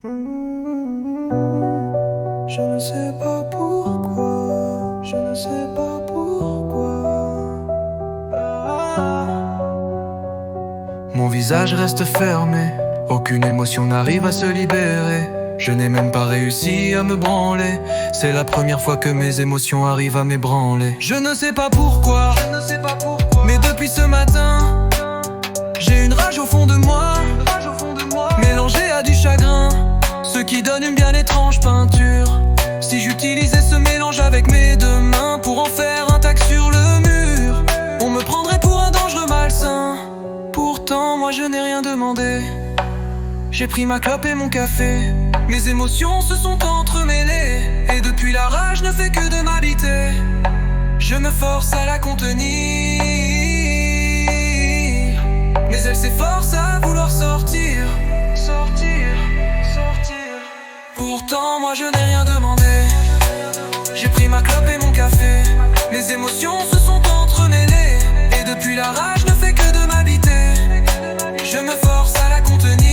Je ne sais pas pourquoi, je ne sais pas pourquoi. Mon visage reste fermé, aucune émotion n'arrive à se libérer. Je n'ai même pas réussi à me branler. C'est la première fois que mes émotions arrivent à m'ébranler. Je ne sais pas pourquoi, mais depuis ce matin, j'ai une rage au fond de moi, mélangée à du chagrin, ce qui donne une bien étrange peinture. Si j'utilisais ce mélange avec mes deux mains pour en faire un tac sur le mur, on me prendrait pour un dangereux malsain. Pourtant moi je n'ai rien demandé. J'ai pris ma clope et mon café. Mes émotions se sont entremêlées, et depuis la rage ne fait que de m'habiter. Je me force à la contenir, mais elle s'efforce à vouloir sortir. Pourtant moi je n'ai rien demandé. J'ai pris ma clope et mon café. Les émotions se sont entremêlées, et depuis la rage ne fait que de m'habiter. Je me force à la contenir,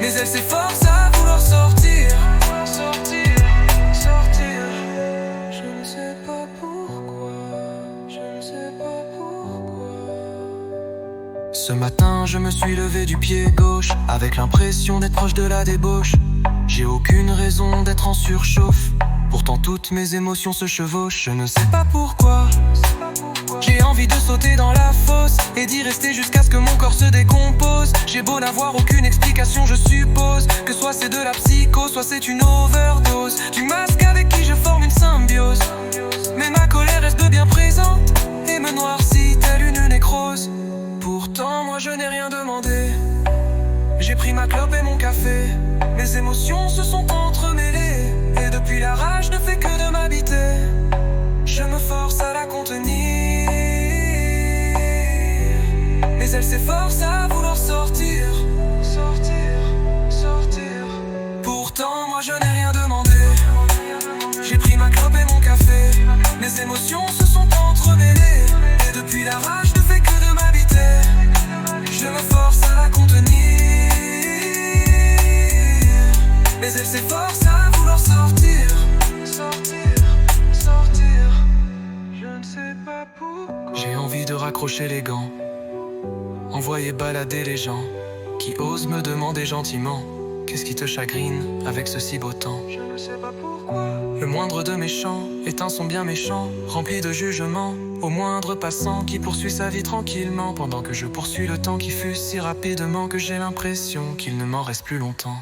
mais elle s'efforce à vouloir sortir. Je ne sais pas pourquoi, je ne sais pas pourquoi. Ce matin je me suis levé du pied gauche, avec l'impression d'être proche de la débauche. J'ai aucune raison d'être en surchauffe, pourtant toutes mes émotions se chevauchent. Je ne sais pas pourquoi, j'ai envie de sauter dans la fosse et d'y rester jusqu'à ce que mon corps se décompose. J'ai beau n'avoir aucune explication, je suppose que soit c'est de la psycho, soit c'est une overdose du masque avec qui je forme une symbiose. Mais ma colère reste bien présente et me noircit telle une nécrose. Pourtant moi je n'ai rien demandé. J'ai pris ma clope et mon café. Mes émotions se sont entremêlées, et depuis la rage ne fait que de m'habiter. Je me force à la contenir, mais elle s'efforce à vouloir sortir. Pourtant moi je n'ai rien demandé. J'ai pris ma clope et mon café. Mes émotions se sont entremêlées, et depuis la rage ne fait que de m'habiter. Je me force à la contenir, mais elle s'efforce à vouloir sortir. Je ne sais pas pourquoi. J'ai envie de raccrocher les gants, envoyer balader les gens qui osent me demander gentiment: qu'est-ce qui te chagrine avec ce si beau temps? Je ne sais pas pourquoi. Le moindre de mes chants est un son bien méchant, rempli de jugement au moindre passant qui poursuit sa vie tranquillement, pendant que je poursuis le temps qui fuse si rapidement que j'ai l'impression qu'il ne m'en reste plus longtemps.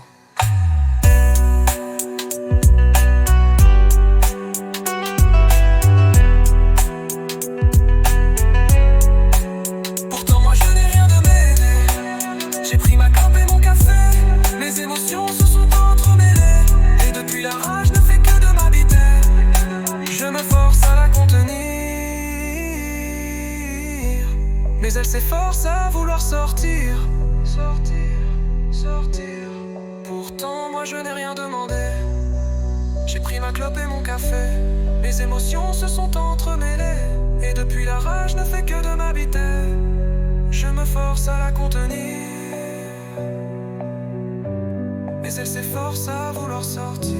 Pourtant moi je n'ai rien de mêlé. J'ai pris ma clope et mon café. Mes émotions se sont entremêlées, et depuis la rage ne fait que de m'habiter. Je me force à la contenir, mais elle s'efforce à vouloir sortir. Pourtant moi je n'ai rien demandé. J'ai pris ma clope et mon café. Les émotions se sont entremêlées, et depuis la rage ne fait que de m'habiter. Je me force à la contenir, mais elle s'efforce à vouloir sortir.